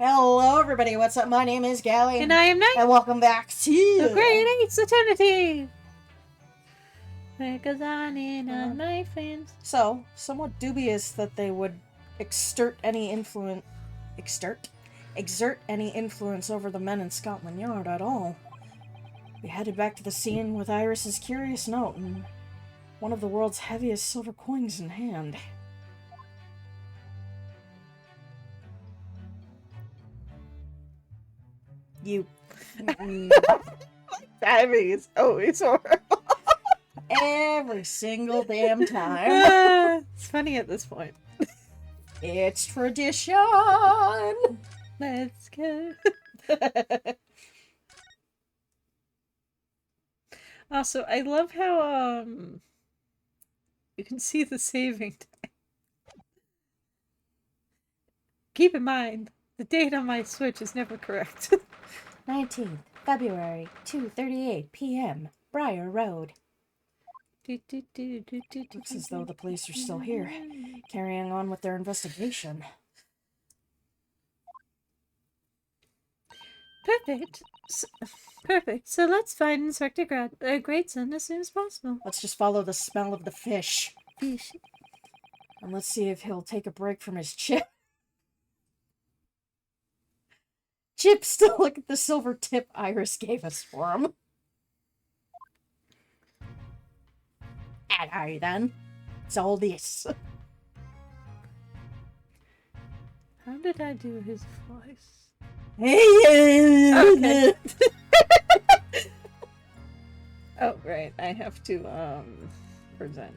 Hello, everybody. What's up? My name is Gally. And I am Knight. And welcome back to The Great Eight's Eternity. What goes on in my fans? So, somewhat dubious that they would exert any influence over the men in Scotland Yard at all. We headed back to the scene with Iris's curious note and one of the world's heaviest silver coins in hand. You. Timing is always horrible. Every single damn time. It's funny at this point. It's tradition. Let's go. Also, I love how you can see the saving time. Keep in mind, the date on my Switch is never correct. 19th February, 2:38 p.m., Briar Road. Looks as though the police are still here, carrying on with their investigation. Perfect. So let's find Inspector Greatson as soon as possible. Let's just follow the smell of the fish. Fish. And let's see if he'll take a break from his chip. Chip still look at the silver tip Iris gave us for him. And are you then? It's all this. How did I do his voice? Okay. Oh, right. I have to, present.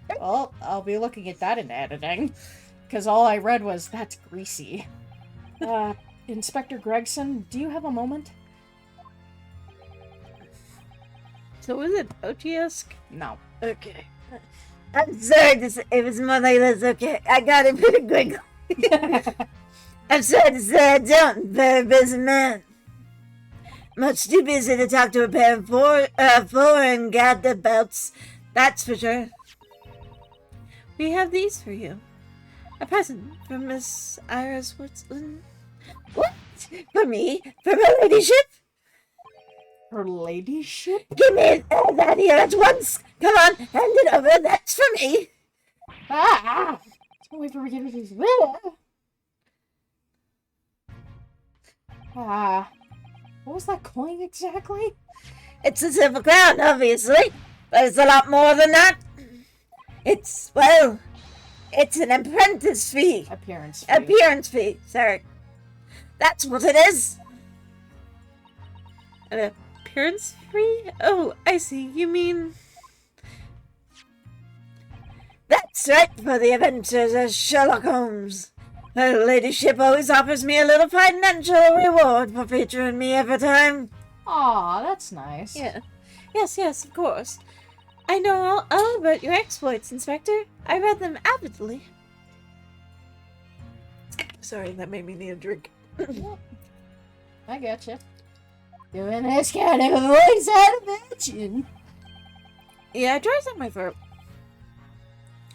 Well, I'll be looking at that in editing. Because all I read was, that's greasy. Inspector Gregson, do you have a moment? So was it OTS? No. Okay. I'm sorry to say, it was more like this, okay? I got it pretty quick. I'm sorry to say I don't. Very busy man. Much too busy to talk to a pair of foreign gadabouts. That's for sure. We have these for you. A present from Miss Iris Woodsland. What? For me? For my ladyship? Her ladyship? Give me that here at once. Come on, hand it over. That's for me. Wait for me to get it. What was that coin exactly? It's a silver crown, obviously. But it's a lot more than that. It's an apprentice fee. Appearance fee. Appearance fee, sorry. That's what it is. An appearance fee? Oh, I see. You mean... That's right, for the adventures of Sherlock Holmes. Her ladyship always offers me a little financial reward for featuring me every time. Aw, that's nice. Yeah. Yes, of course. I know all about your exploits, Inspector. I read them avidly. Sorry, that made me need a drink. I gotcha. Doing this kind of a voice, I'd imagine. Yeah, it dries up my throat.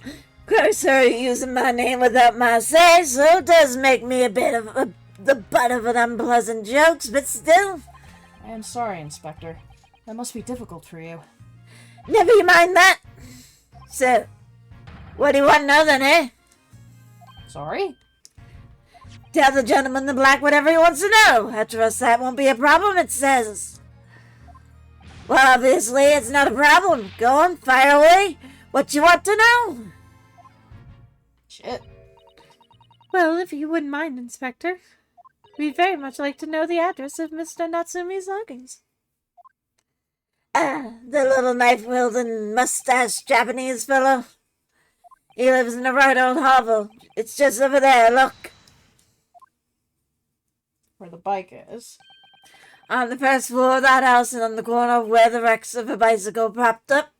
Of course, sir, using my name without my say-so does make me a bit of the butt of an unpleasant jokes, but still. I am sorry, Inspector. That must be difficult for you. Never you mind that. So, what do you want to know then, eh? Sorry? Tell the gentleman in black whatever he wants to know. I trust that won't be a problem, it says. Well, obviously, it's not a problem. Go on, fire away. What you want to know? Shit. Well, if you wouldn't mind, Inspector, we'd very much like to know the address of Mr. Natsumi's lodgings. The little knife-wielding, mustache Japanese fellow. He lives in a right old hovel. It's just over there, look. Where the bike is. On the first floor of that house and on the corner where the wrecks of a bicycle propped up.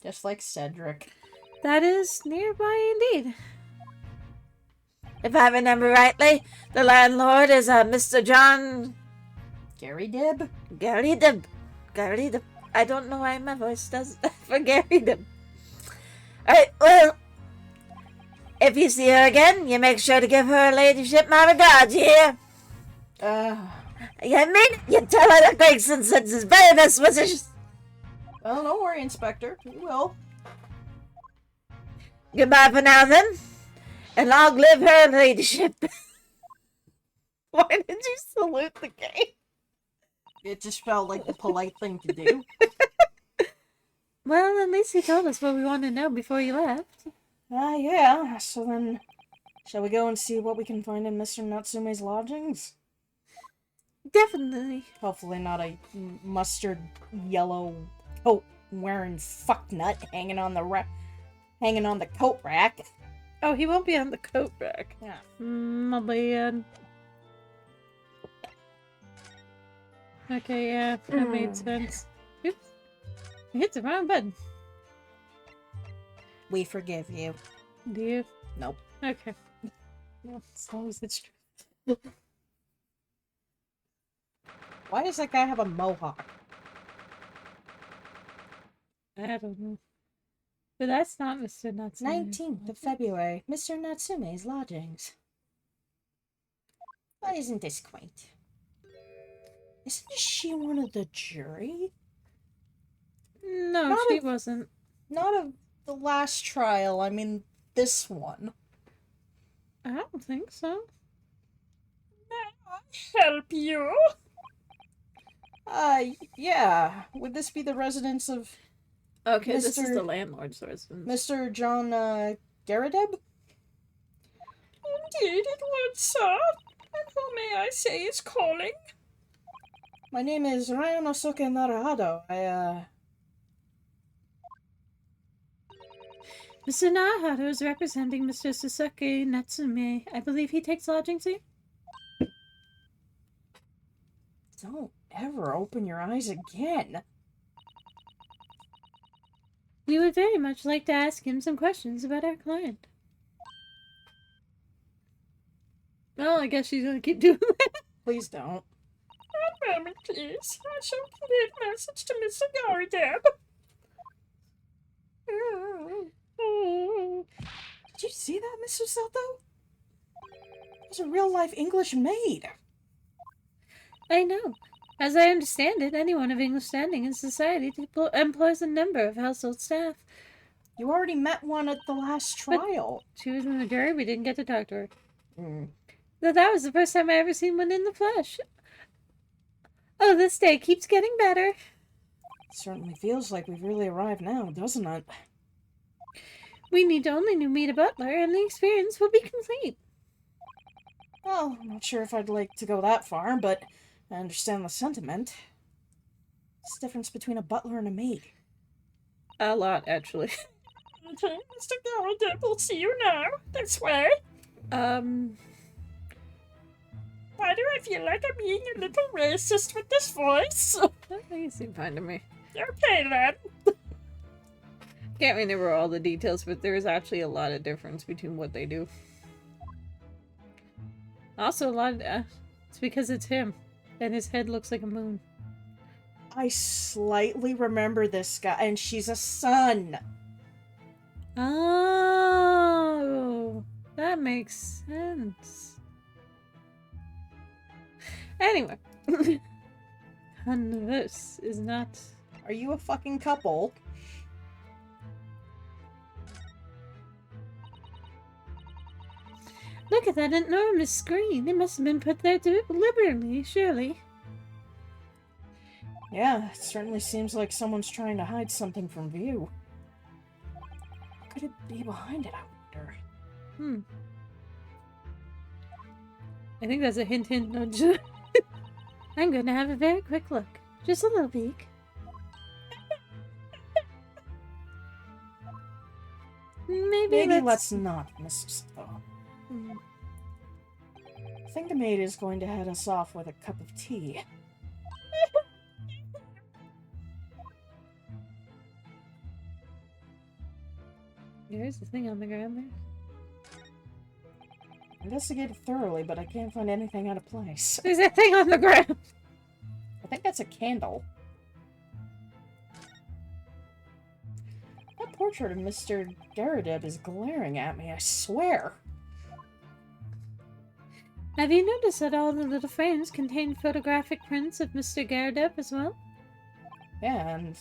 Just like Cedric. That is nearby indeed. If I remember rightly, the landlord is Mr. John... Gary Dib? Gary Dib. I don't know why my voice does that for Gary Dib. Alright, well, If you see her again, you make sure to give her ladyship my regards, you hear? You mean you tell her that Gregson sends his very best wishes. Well, don't worry, Inspector. We will. Goodbye for now, then. And long live her ladyship. Why did you salute the gate? It just felt like the polite thing to do. Well, at least he told us what we wanted to know before he left. Yeah. So then, shall we go and see what we can find in Mr. Natsume's lodgings? Definitely. Hopefully not a mustard yellow coat wearing fucknut hanging on the coat rack. Oh, he won't be on the coat rack. Yeah. My bad. Okay, yeah, that made sense. Oops. I hit the wrong button. We forgive you. Do you? Nope. Okay. Well, as long as it's true. Why does that guy have a mohawk? I don't know. But that's not Mr. Natsume. 19th of February, Mr. Natsume's lodgings. Why isn't this quaint? Isn't she one of the jury? No, Not she a- wasn't. Not of the last trial, I mean this one. I don't think so. May I help you? Yeah. Would this be the residence of Okay, this is Mr. the landlord's residence. Mr. John, Garadeb? Indeed it would, sir. And who may I say is calling? My name is Ryanosuke Naruhado. Mr. Naruhado is representing Mr. Sasuke Natsume. I believe he takes lodgings here? Don't ever open your eyes again. We would very much like to ask him some questions about our client. Well, I guess she's gonna keep doing that. Please don't. One moment, please. I shall convey a message to Mr. Garadeb. Did you see that, Mr. Sato? It's a real-life English maid. I know. As I understand it, anyone of English standing in society employs a number of household staff. You already met one at the last trial. She was in the jury, we didn't get to talk to her. Mm. Though that was the first time I ever seen one in the flesh. Oh, this day keeps getting better. It certainly feels like we've really arrived now, doesn't it? We need only to meet a butler, and the experience will be complete. Well, I'm not sure if I'd like to go that far, but I understand the sentiment. What's the difference between a butler and a maid? A lot, actually. Okay, Mr. Garadeb will see you now. This way. Why do I feel like I'm being a little racist with this voice? You seem fine to me. Okay, then. Can't remember all the details, but there is actually a lot of difference between what they do. Also, a lot of, it's because it's him, and his head looks like a moon. I slightly remember this guy, and she's a son. Oh, that makes sense. Anyway, converse is not. Are you a fucking couple? Look at that enormous screen. It must have been put there deliberately, surely. Yeah, it certainly seems like someone's trying to hide something from view. What could it be behind it, I wonder? I think that's a hint, nudge. I'm going to have a very quick look. Just a little peek. Maybe let's not, Mrs. Sato. I think the maid is going to head us off with a cup of tea. There's the thing on the ground there. Investigated thoroughly, but I can't find anything out of place. There's that thing on the ground! I think that's a candle. What portrait of Mr. Garadeb is glaring at me, I swear. Have you noticed that all the little frames contain photographic prints of Mr. Garadeb as well? Yeah, and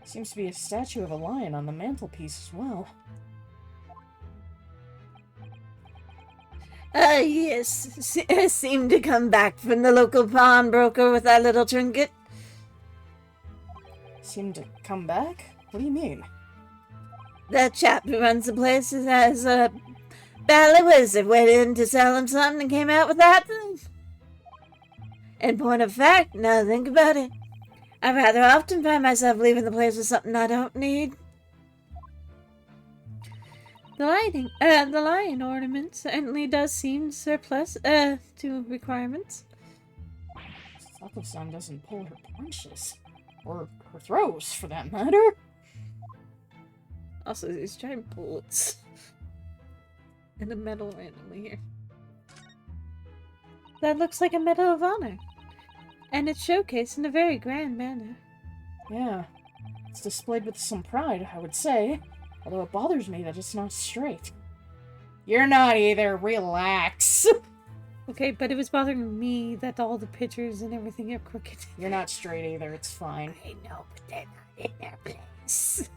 seems to be a statue of a lion on the mantelpiece as well. Yes. Seemed to come back from the local pawnbroker with that little trinket. Seem to come back? What do you mean? That chap who runs the place has a Bally Wizard went in to sell him something and came out with that thing. In point of fact, now I think about it, I rather often find myself leaving the place with something I don't need. The lion ornament certainly does seem surplus to requirements. Sako-san doesn't pull her punches. Or her throws, for that matter. Also, these giant bullets. And a medal randomly here. That looks like a Medal of Honor. And it's showcased in a very grand manner. Yeah. It's displayed with some pride, I would say. Although it bothers me that it's not straight. You're not either. Relax. Okay, but it was bothering me that all the pictures and everything are crooked. You're not straight either. It's fine. I know, but they're not in their place.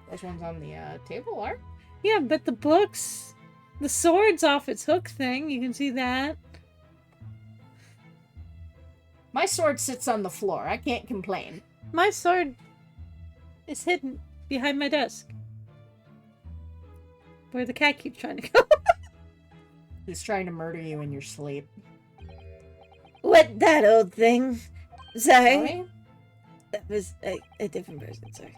Those ones on the table are? Yeah, but the books, the sword's off its hook thing. You can see that. My sword sits on the floor. I can't complain. My sword is hidden behind my desk. Where the cat keeps trying to go. He's trying to murder you in your sleep. What, that old thing? Sorry. Sorry? That was a different person, sorry.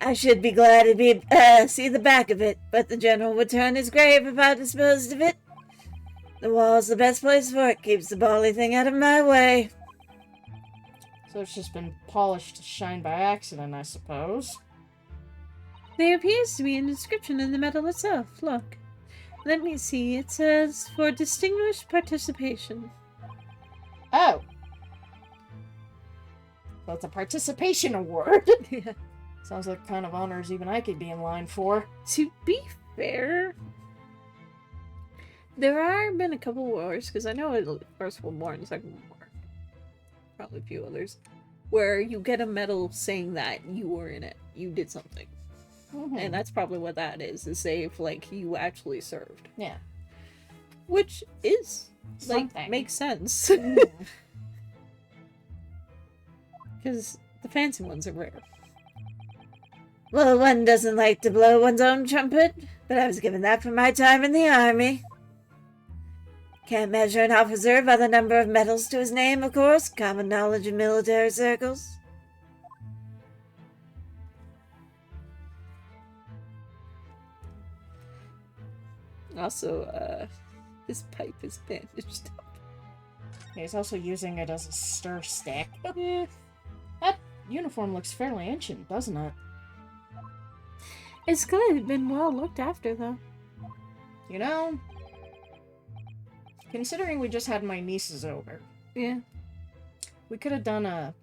I should be glad to be, see the back of it, but the general would turn his grave if I disposed of it. The wall's the best place for it, keeps the bally thing out of my way. So it's just been polished to shine by accident, I suppose. There appears to be an inscription in the medal itself. Look. Let me see. It says, for distinguished participation. Oh. So it's a participation award. Yeah. Sounds like the kind of honors even I could be in line for. To be fair, there are been a couple wars, because I know the First World War and the Second World War, probably a few others, where you get a medal saying that you were in it, you did something. And that's probably what that is say if, like, you actually served. Yeah. Which is, like, Something. makes sense. Because the fancy ones are rare. Well, one doesn't like to blow one's own trumpet, but I was given that for my time in the army. Can't measure an officer by the number of medals to his name, of course. Common knowledge in military circles. Also, his pipe is bandaged up. He's also using it as a stir stick. Yeah. That uniform looks fairly ancient, doesn't it? It's clearly been well looked after, though. You know, considering we just had my nieces over, Yeah. we could have done a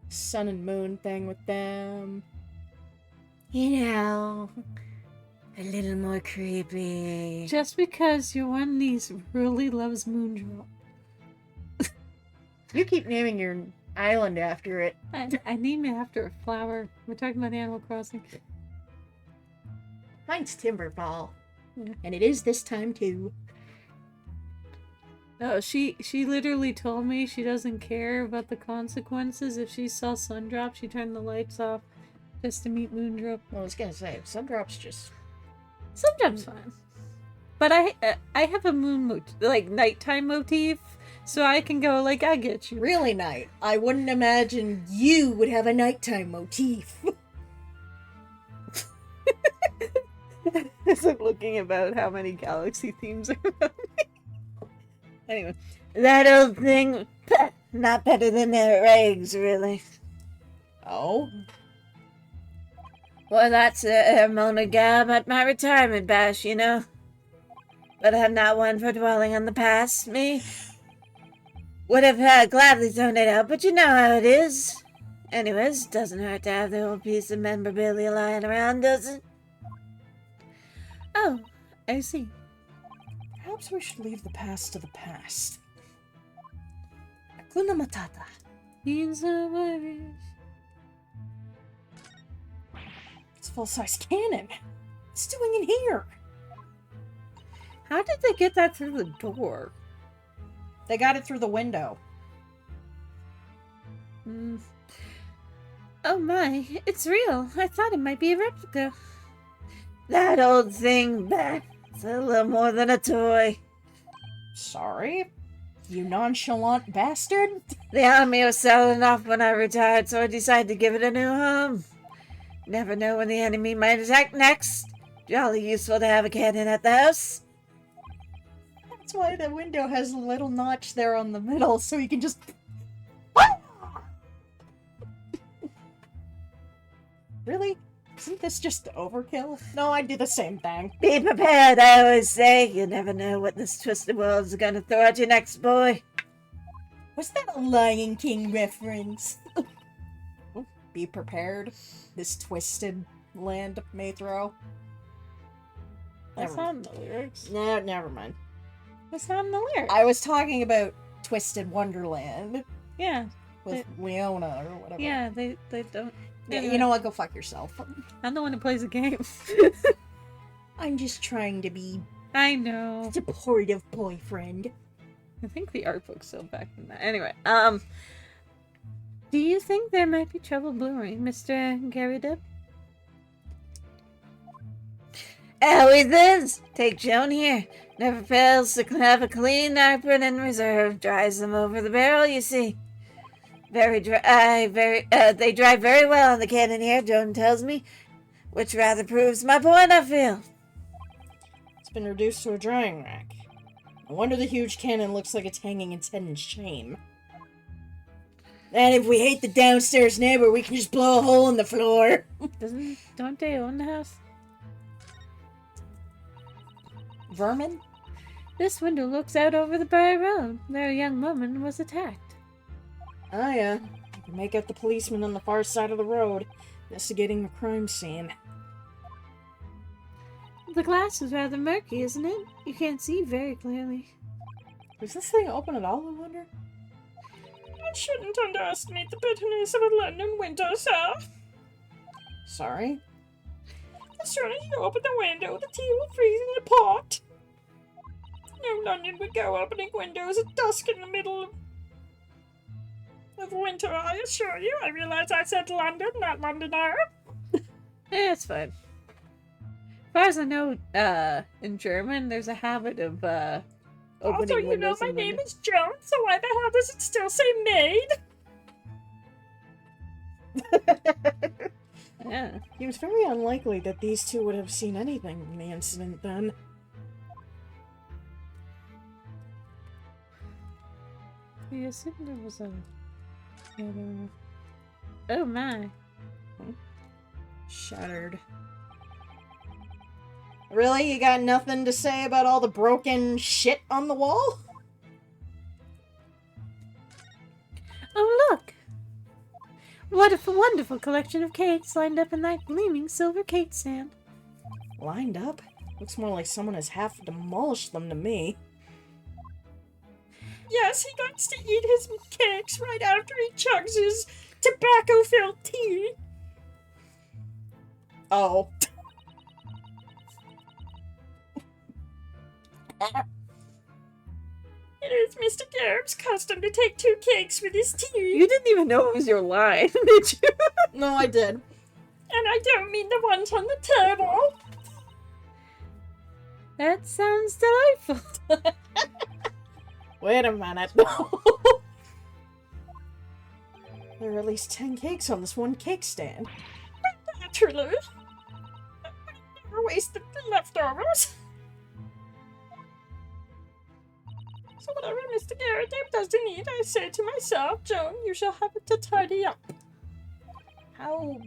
sun and moon thing with them. You know, a little more creepy. Just because your one niece really loves Moondrop. You keep naming your island after it. I name it after a flower. We're talking about Animal Crossing. Mine's Timberfall. Yeah. And it is this time too. No, she literally told me she doesn't care about the consequences. If she saw Sundrop, she turned the lights off just to meet Moondrop. I was gonna say, Sundrop's just... Sundrop's fine. But I have a nighttime motif, so I can go like, I get you. really night. I wouldn't imagine you would have a nighttime motif. As I'm looking about how many galaxy themes are around me. Anyway. That old thing, not better than their eggs, really. Oh? Well, that's a monogam at my retirement bash, you know. But I'm not one for dwelling on the past. Me would have gladly thrown it out, but you know how it is. Anyways, doesn't hurt to have the old piece of memorabilia lying around, does it? Oh, I see. Perhaps we should leave the past to the past. Hakuna Matata. Means no worries. It's a full-size cannon. What's it doing in here? How did they get that through the door? They got it through the window. Oh my, it's real. I thought it might be a replica. That old thing back. It's a little more than a toy. Sorry? You nonchalant bastard? The army was selling off when I retired, so I decided to give it a new home. Never know when the enemy might attack next. Jolly useful to have a cannon at the house. That's why the window has a little notch there on the middle, so you can just... Really? Isn't this just overkill? No, I'd do the same thing. Be prepared, I always say. You never know what this twisted world's gonna throw at you next, boy. Was that a Lion King reference? Be prepared. This twisted land may throw. That's Never not in the lyrics. No, never mind. That's not in the lyrics. I was talking about Twisted Wonderland Yeah, with Leona or whatever. yeah, they don't. Yeah, you know what? Go fuck yourself. I'm the one who plays the game. I'm just trying to be I know. supportive boyfriend. I think the art book's still back in that. Anyway, do you think there might be trouble brewing, Mr. Garrideb? Always is. Take Joan here. Never fails to have a clean apron in reserve. Dries them over the barrel, you see. Very dry. They dry very well on the cannon here, Joan tells me, which rather proves my point, I feel. It's been reduced to a drying rack. No wonder the huge cannon looks like it's hanging its head in shame. And if we hate the downstairs neighbor, we can just blow a hole in the floor. Don't they own the house? Vermin? This window looks out over the Briar Road. There a young woman was attacked. Oh yeah. I can make out the policeman on the far side of the road, investigating the crime scene. The glass is rather murky, isn't it? You can't see very clearly. Was this thing open at all, I wonder? I shouldn't underestimate the bitterness of a London winter, sir. Sorry? As soon as you open the window, the tea will freeze in the pot. No London would go opening windows at dusk in the middle of winter, I assure you. I realize I said London, not Londoner. It's fine. As far as I know, in German, there's a habit of, opening Also, you know windows my and name windows. is Joan, so why the hell does it still say maid? Yeah. It was very unlikely that these two would have seen anything from the incident then. Yes, there was a... Oh my. Shattered. Really? You got nothing to say about all the broken shit on the wall? Oh, look! What a wonderful collection of cakes lined up in that gleaming silver cake stand. Lined up? Looks more like someone has half demolished them to me. Yes, he likes to eat his cakes right after he chugs his tobacco-filled tea. Oh. It is Mr. Garrett's custom to take 2 cakes with his tea. You didn't even know it was your line, did you? No, I did. And I don't mean the ones on the table. That sounds delightful. Wait a minute. There are at least 10 cakes on this one cake stand. Naturally. Never waste the leftovers. So whatever Mr. Garrett doesn't eat, I say to myself, Joan, you shall have it to tidy up. How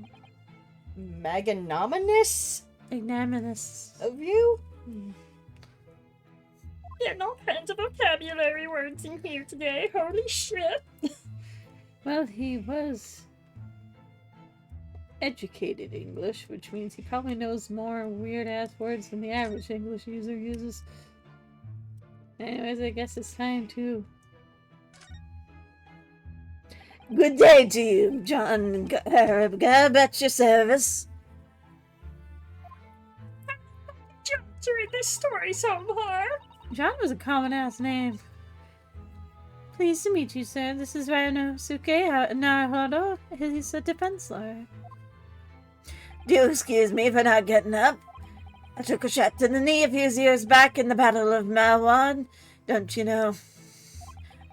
magnanimous Magnanimous. of you? Getting all kinds of vocabulary words in here today. Holy shit. Well, he was educated English, which means he probably knows more weird-ass words than the average English user uses. Anyways, I guess it's time to... Good day to you, John Garab at your service. To read this story so far. John was a common-ass name. Pleased to meet you, sir. This is Ryanosuke Naruhodo. He's a defense lawyer. Do excuse me for not getting up. I took a shot to the knee a few years back in the Battle of Malwan, don't you know?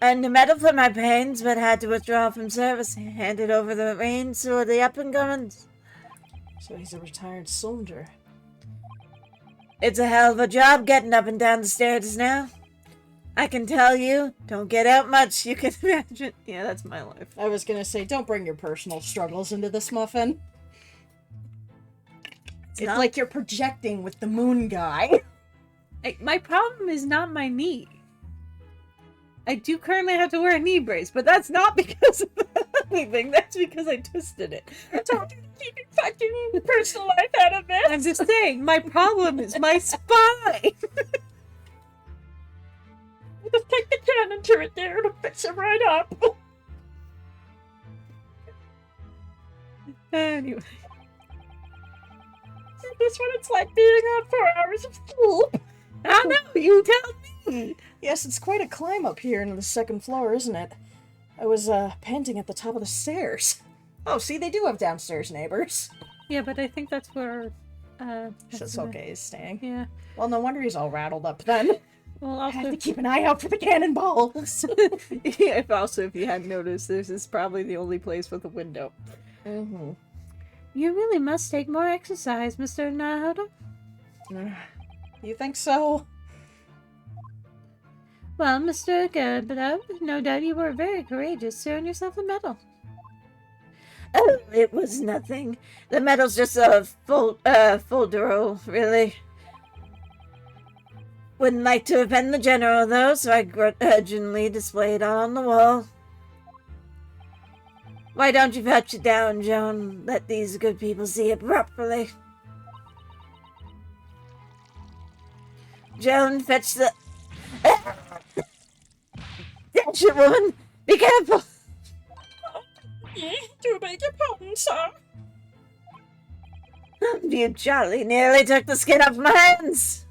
Earned a medal for my pains, but had to withdraw from service. Handed over the reins to the up-and-comings. So he's a retired soldier. It's a hell of a job getting up and down the stairs now. I can tell you, don't get out much, you can imagine. Yeah, that's my life. I was gonna say, don't bring your personal struggles into this muffin. It's not- like you're projecting with the moon guy. My problem is not my knee. I do currently have to wear a knee brace, but that's not because of anything. That's because I twisted it. Don't keep your fucking personal life out of this. I'm just saying, my problem is my spine. Just take the cannon turret there to fix it right up. Anyway. This what it's like being on 4 hours of sleep. I know, you tell me. Yes, it's quite a climb up here into the second floor, isn't it? I was, panting at the top of the stairs. Oh, see, they do have downstairs neighbors. Yeah, but I think that's where, Sasuke is staying. Yeah. Well, no wonder he's all rattled up then. Well, I have also, to keep an eye out for the cannonballs. yeah, if you hadn't noticed, this is probably the only place with a window. Mm-hmm. You really must take more exercise, Mr. Naruhodo. You think so? Well, Mr. Garabado, no doubt you were very courageous to earn yourself a medal. Oh, it was nothing. The medal's just a folderol, really. Wouldn't like to offend the general, though, so I grudgingly display it on the wall. Why don't you fetch it down, Joan? Let these good people see it properly. Joan, fetch the... Fetch it, woman! Be careful! Yeah, do beg your pardon, sir. You jolly nearly took the skin off my hands!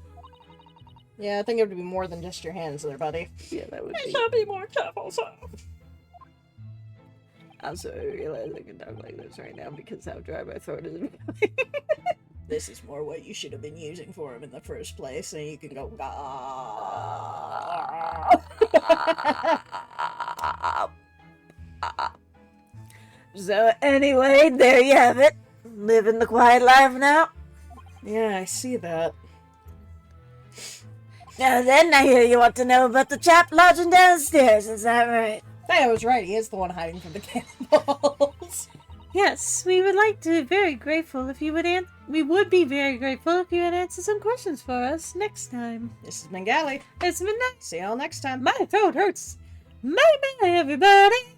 Yeah, I think it would be more than just your hands there, buddy. Yeah, that would I be. shall be more careful, sir. Also, I realize I can talk like this right now because how dry my throat is. This is more what you should have been using for him in the first place, and you can go. So anyway, there you have it. Living the quiet life now. Yeah, I see that. Now then, I hear you want to know about the chap lodging downstairs, is that right? Hey, I was right. He is the one hiding from the cannonballs. Yes, we would like to be very grateful if you would we would be very grateful if you would answer some questions for us next time. This is Bengali. It's midnight. See y'all next time. My throat hurts. Bye bye, everybody.